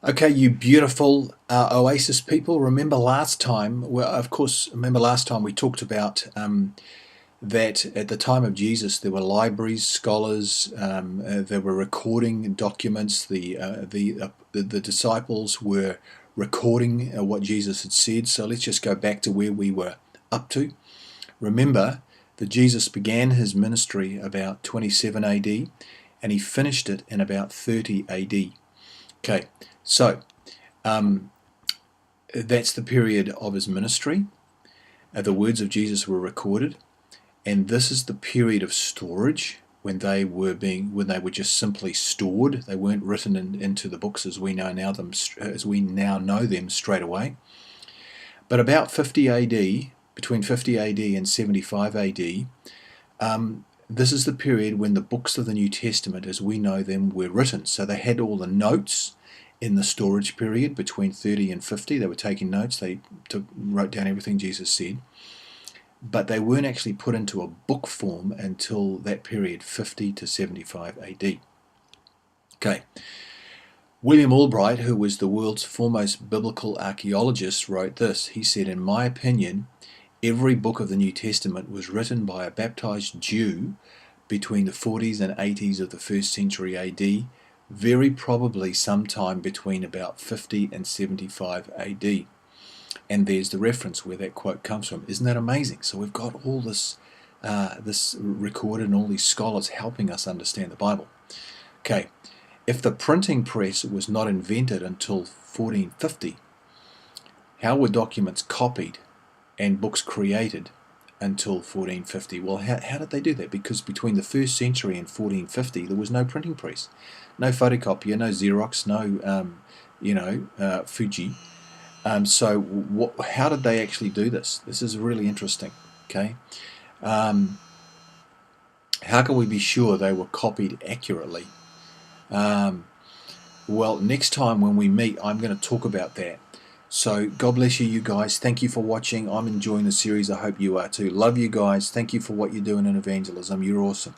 Okay, you beautiful Oasis people. Remember last time, well, of course, remember last time we talked about that at the time of Jesus there were libraries, scholars, there were recording documents. The disciples were recording what Jesus had said. So let's just go back to where we were up to. Remember that Jesus began his ministry about 27 AD and he finished it in about 30 AD. Okay, so um, that's the period of his ministry. The words of Jesus were recorded, and this is the period of storage when they were just simply stored. They weren't written into the books as we now know them straight away. But about 50 AD, between 50 AD and 75 AD, this is the period when the books of the New Testament, as we know them, were written. So they had all the notes in the storage period between 30 and 50. They were taking notes. They wrote down everything Jesus said. But they weren't actually put into a book form until that period, 50 to 75 AD. Okay. William Albright, who was the world's foremost biblical archaeologist, wrote this. He said, "In my opinion, every book of the New Testament was written by a baptized Jew between the 40s and 80s of the 1st century AD, very probably sometime between about 50 and 75 AD. And there's the reference where that quote comes from. Isn't that amazing? So we've got all this recorded and all these scholars helping us understand the Bible. Okay, if the printing press was not invented until 1450, how were documents copied and books created until 1450? Well, how did they do that? Because between the 1st century and 1450, there was no printing press, no photocopier, no Xerox, no, Fuji. So how did they actually do this? This is really interesting. Okay, how can we be sure they were copied accurately? Well, next time when we meet, I'm going to talk about that. So God bless you guys. Thank you for watching. I'm enjoying the series. I hope you are too. Love you guys. Thank you for what you're doing in evangelism. You're awesome.